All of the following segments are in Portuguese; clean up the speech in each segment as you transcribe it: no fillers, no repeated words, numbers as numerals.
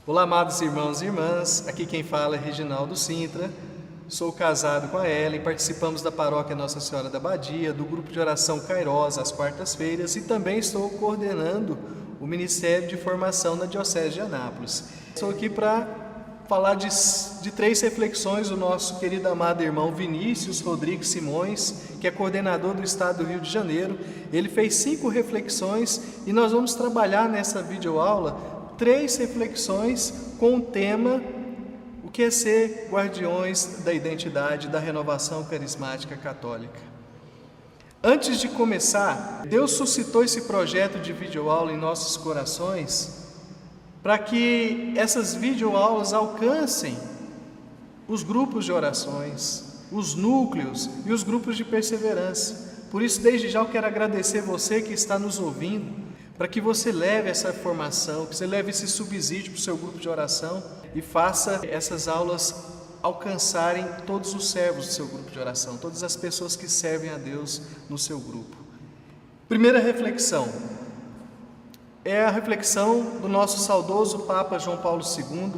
Olá, amados irmãos e irmãs, aqui quem fala é Reginaldo Sintra, sou casado com a Ellen, participamos da paróquia Nossa Senhora da Abadia, do grupo de oração Cairós às quartas-feiras e também estou coordenando o Ministério de Formação na Diocese de Anápolis. Estou aqui para falar de 3 reflexões do nosso querido amado irmão Vinícius Rodrigues Simões, que é coordenador do Estado do Rio de Janeiro. Ele fez 5 reflexões e nós vamos trabalhar nessa videoaula 3 reflexões com o tema o que é ser guardiões da identidade da renovação carismática católica. Antes de começar, Deus suscitou esse projeto de videoaula em nossos corações para que essas videoaulas alcancem os grupos de orações, os núcleos e os grupos de perseverança. Por isso, desde já eu quero agradecer você que está nos ouvindo, para que você leve essa formação, que você leve esse subsídio para o seu grupo de oração e faça essas aulas alcançarem todos os servos do seu grupo de oração, todas as pessoas que servem a Deus no seu grupo. Primeira reflexão é a reflexão do nosso saudoso Papa João Paulo II,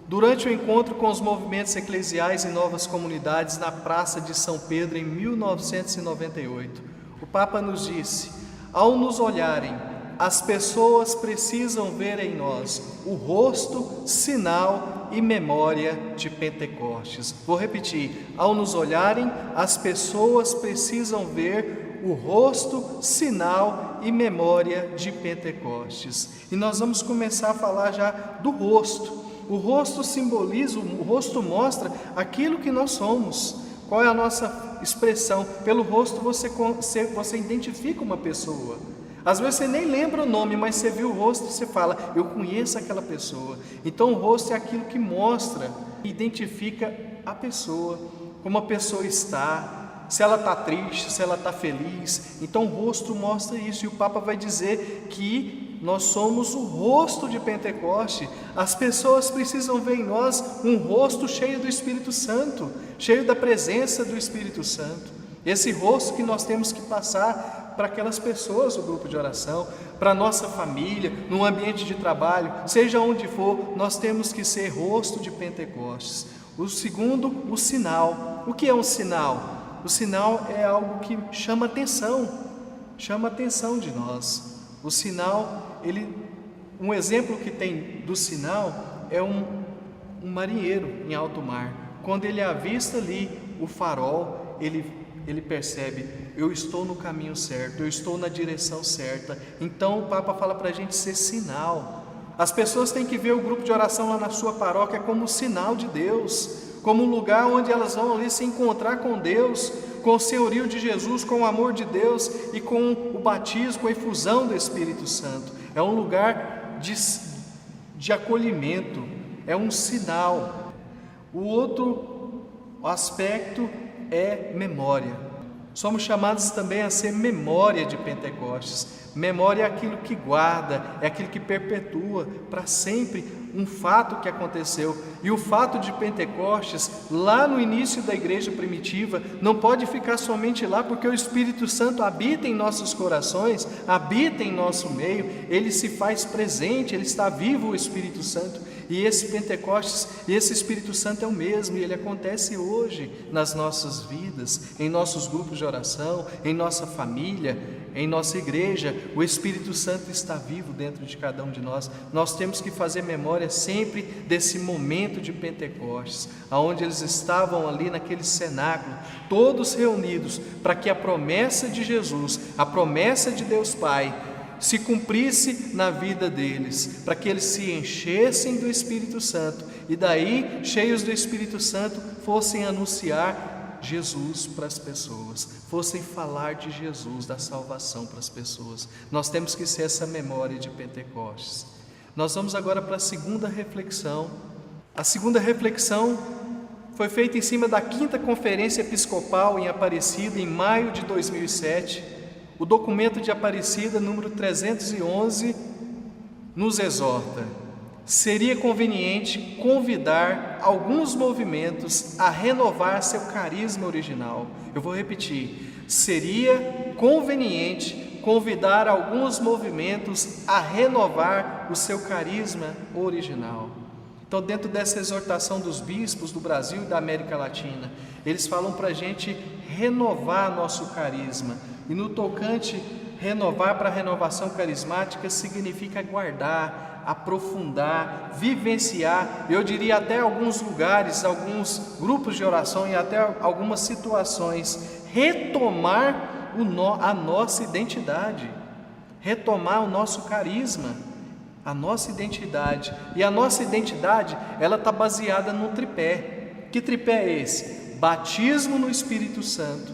durante o encontro com os movimentos eclesiais e novas comunidades na Praça de São Pedro em 1998. O Papa nos disse: ao nos olharem, as pessoas precisam ver em nós o rosto, sinal e memória de Pentecostes. Vou repetir: ao nos olharem, as pessoas precisam ver o rosto, sinal e memória de Pentecostes. E nós vamos começar a falar já do rosto. O rosto simboliza, o rosto mostra aquilo que nós somos. Qual é a nossa expressão? Pelo rosto você identifica uma pessoa. Às vezes você nem lembra o nome, mas você viu o rosto e você fala: eu conheço aquela pessoa. Então o rosto é aquilo que mostra, identifica a pessoa, como a pessoa está, se ela está triste, se ela está feliz. Então o rosto mostra isso, e o Papa vai dizer que nós somos o rosto de Pentecoste. As pessoas precisam ver em nós um rosto cheio do Espírito Santo, cheio da presença do Espírito Santo. Esse rosto que nós temos que passar para aquelas pessoas do grupo de oração, para a nossa família, no ambiente de trabalho, seja onde for, nós temos que ser rosto de Pentecostes. O segundo, o sinal. O que é um sinal? O sinal é algo que chama atenção de nós. O sinal, um exemplo que tem do sinal é um marinheiro em alto mar. Quando ele avista ali o farol, ele percebe: eu estou no caminho certo, eu estou na direção certa. Então o Papa fala para a gente ser sinal. As pessoas têm que ver o grupo de oração lá na sua paróquia como sinal de Deus, como um lugar onde elas vão ali se encontrar com Deus, com o senhorio de Jesus, com o amor de Deus e com o batismo, com a efusão do Espírito Santo. É um lugar de acolhimento, é um sinal. O outro aspecto é memória. Somos chamados também a ser memória de Pentecostes. Memória é aquilo que guarda, é aquilo que perpetua para sempre um fato que aconteceu. E o fato de Pentecostes, lá no início da igreja primitiva, não pode ficar somente lá, porque o Espírito Santo habita em nossos corações, habita em nosso meio, ele se faz presente, ele está vivo, o Espírito Santo. E esse Pentecostes, esse Espírito Santo é o mesmo, e ele acontece hoje nas nossas vidas, em nossos grupos de oração, em nossa família, em nossa igreja. O Espírito Santo está vivo dentro de cada um de nós. Nós temos que fazer memória sempre desse momento de Pentecostes, aonde eles estavam ali naquele cenáculo, todos reunidos, para que a promessa de Jesus, a promessa de Deus Pai, se cumprisse na vida deles, para que eles se enchessem do Espírito Santo e daí, cheios do Espírito Santo, fossem anunciar Jesus para as pessoas, fossem falar de Jesus, da salvação para as pessoas. Nós temos que ser essa memória de Pentecostes. Nós vamos agora para a segunda reflexão. A segunda reflexão foi feita em cima da 5ª Conferência Episcopal em Aparecida, em maio de 2007. O documento de Aparecida, número 311, nos exorta: seria conveniente convidar alguns movimentos a renovar seu carisma original. Eu vou repetir: seria conveniente convidar alguns movimentos a renovar o seu carisma original. Então, dentro dessa exortação dos bispos do Brasil e da América Latina, eles falam para a gente renovar nosso carisma. E no tocante, renovar para a renovação carismática significa guardar, aprofundar, vivenciar, eu diria até alguns lugares, alguns grupos de oração e até algumas situações, retomar a nossa identidade, retomar o nosso carisma, a nossa identidade. E a nossa identidade, ela está baseada no tripé. Que tripé é esse? Batismo no Espírito Santo,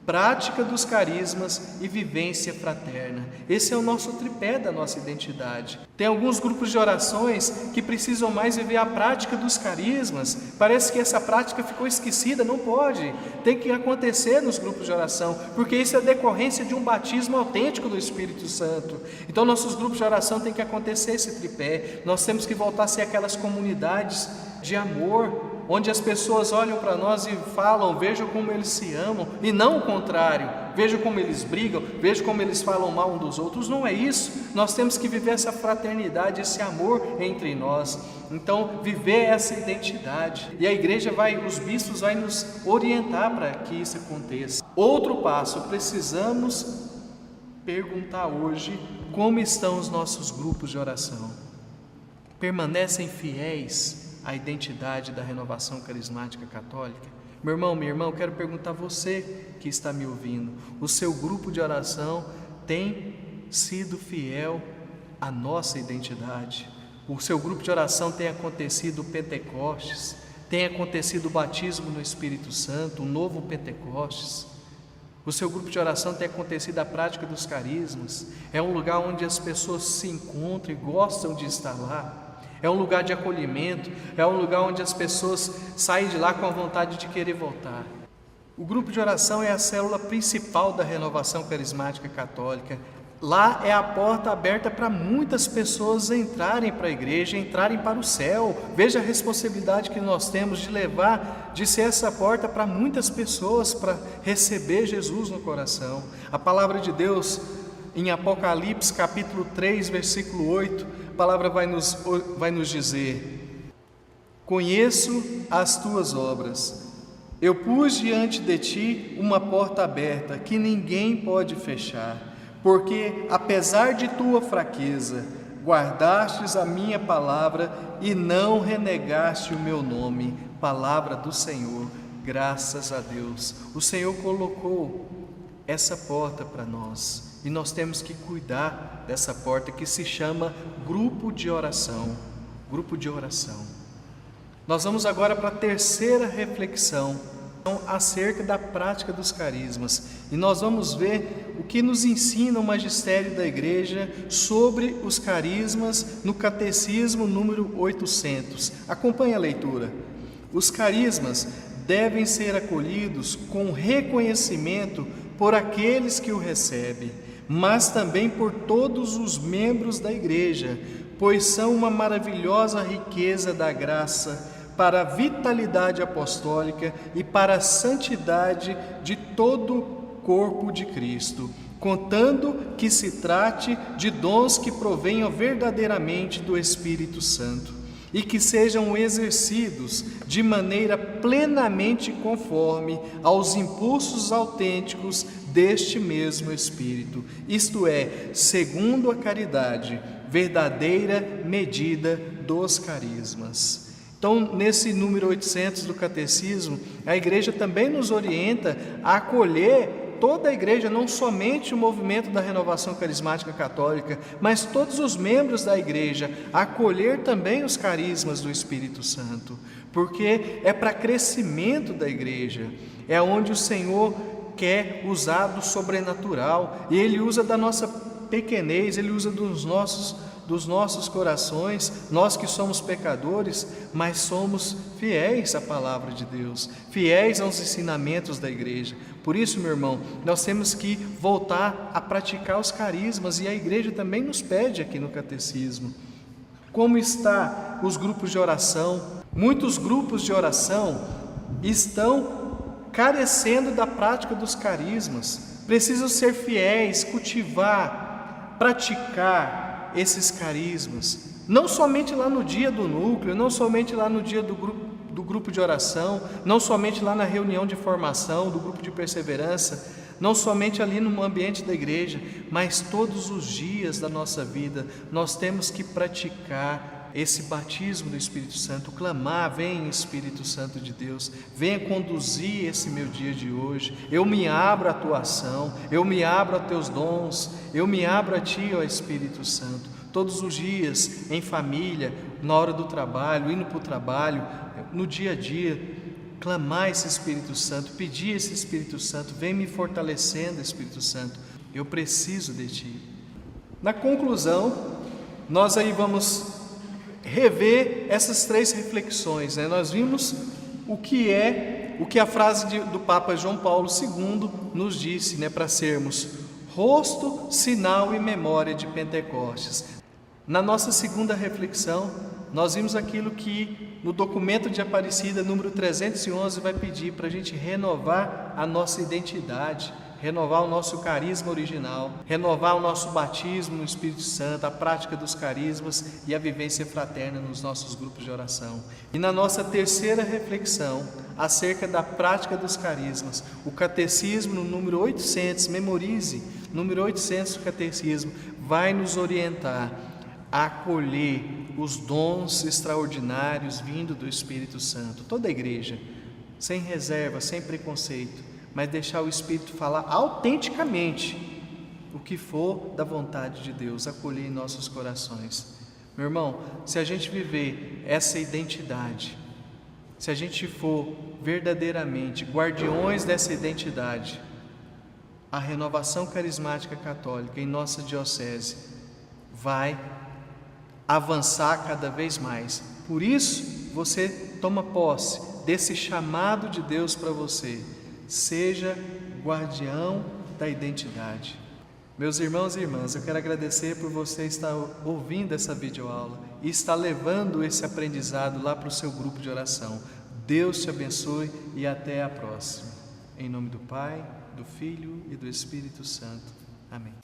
prática dos carismas e vivência fraterna. Esse é o nosso tripé da nossa identidade. Tem alguns grupos de orações que precisam mais viver a prática dos carismas. Parece que essa prática ficou esquecida, não pode. Tem que acontecer nos grupos de oração, porque isso é decorrência de um batismo autêntico do Espírito Santo. Então nossos grupos de oração tem que acontecer esse tripé. Nós temos que voltar a ser aquelas comunidades de amor, onde as pessoas olham para nós e falam, vejam como eles se amam, e não o contrário, vejam como eles brigam, vejam como eles falam mal um dos outros. Não é isso. Nós temos que viver essa fraternidade, esse amor entre nós. Então, viver essa identidade. E a igreja os bispos vai nos orientar para que isso aconteça. Outro passo, precisamos perguntar hoje como estão os nossos grupos de oração. Permanecem fiéis à identidade da renovação carismática católica? Meu irmão, minha irmã, eu quero perguntar a você que está me ouvindo: o seu grupo de oração tem sido fiel à nossa identidade? O seu grupo de oração tem acontecido o Pentecostes? Tem acontecido o batismo no Espírito Santo, o novo Pentecostes? O seu grupo de oração tem acontecido a prática dos carismas? É um lugar onde as pessoas se encontram e gostam de estar lá? É um lugar de acolhimento, é um lugar onde as pessoas saem de lá com a vontade de querer voltar. O grupo de oração é a célula principal da renovação carismática católica. Lá é a porta aberta para muitas pessoas entrarem para a igreja, entrarem para o céu. Veja a responsabilidade que nós temos de ser essa porta para muitas pessoas, para receber Jesus no coração. A palavra de Deus, em Apocalipse capítulo 3, versículo 8, a palavra vai nos dizer: conheço as tuas obras, eu pus diante de ti uma porta aberta que ninguém pode fechar, porque apesar de tua fraqueza, guardastes a minha palavra e não renegaste o meu nome. Palavra do Senhor, graças a Deus. O Senhor colocou essa porta para nós. E nós temos que cuidar dessa porta que se chama grupo de oração. Grupo de oração. Nós vamos agora para a terceira reflexão acerca da prática dos carismas. E nós vamos ver o que nos ensina o magistério da igreja sobre os carismas no catecismo número 800. Acompanhe a leitura. Os carismas devem ser acolhidos com reconhecimento por aqueles que o recebem, mas também por todos os membros da igreja, pois são uma maravilhosa riqueza da graça para a vitalidade apostólica e para a santidade de todo o corpo de Cristo, contando que se trate de dons que provenham verdadeiramente do Espírito Santo e que sejam exercidos de maneira plenamente conforme aos impulsos autênticos deste mesmo Espírito, isto é, segundo a caridade, verdadeira medida dos carismas. Então, nesse número 800 do Catecismo, a igreja também nos orienta a acolher toda a igreja, não somente o movimento da renovação carismática católica, mas todos os membros da igreja, a acolher também os carismas do Espírito Santo, porque é para crescimento da igreja, é onde o Senhor quer usar do sobrenatural, e Ele usa da nossa pequenez, Ele usa dos nossos corações, nós que somos pecadores, mas somos fiéis à palavra de Deus, fiéis aos ensinamentos da igreja. Por isso, meu irmão, nós temos que voltar a praticar os carismas, e a igreja também nos pede aqui no catecismo. Como estão os grupos de oração? Muitos grupos de oração estão carecendo da prática dos carismas. precisam ser fiéis, cultivar, praticar esses carismas, não somente lá no dia do núcleo, não somente lá no dia do grupo de oração, não somente lá na reunião de formação, do grupo de perseverança, não somente ali no ambiente da igreja, mas todos os dias da nossa vida, nós temos que praticar esse batismo do Espírito Santo, clamar: vem Espírito Santo de Deus, venha conduzir esse meu dia de hoje, eu me abro à tua ação, eu me abro a teus dons, eu me abro a ti, ó Espírito Santo, todos os dias, em família, na hora do trabalho, indo para o trabalho, no dia a dia, clamar esse Espírito Santo, pedir esse Espírito Santo: vem me fortalecendo, Espírito Santo, eu preciso de ti. Na conclusão, nós aí vamos rever essas 3 reflexões, né? Nós vimos o que a frase do Papa João Paulo II nos disse, né? Para sermos rosto, sinal e memória de Pentecostes. Na nossa segunda reflexão, nós vimos aquilo que no documento de Aparecida, número 311, vai pedir para a gente renovar a nossa identidade, renovar o nosso carisma original, renovar o nosso batismo no Espírito Santo, a prática dos carismas e a vivência fraterna nos nossos grupos de oração. E na nossa terceira reflexão, acerca da prática dos carismas, o Catecismo, no número 800, memorize, número 800 do Catecismo, vai nos orientar a acolher os dons extraordinários vindo do Espírito Santo. Toda a igreja, sem reserva, sem preconceito, mas deixar o Espírito falar autenticamente o que for da vontade de Deus, acolher em nossos corações. Meu irmão, se a gente viver essa identidade, se a gente for verdadeiramente guardiões dessa identidade, a renovação carismática católica em nossa diocese vai avançar cada vez mais. Por isso, você toma posse desse chamado de Deus para você. Seja guardião da identidade. Meus irmãos e irmãs, eu quero agradecer por você estar ouvindo essa videoaula e estar levando esse aprendizado lá para o seu grupo de oração. Deus te abençoe e até a próxima. Em nome do Pai, do Filho e do Espírito Santo. Amém.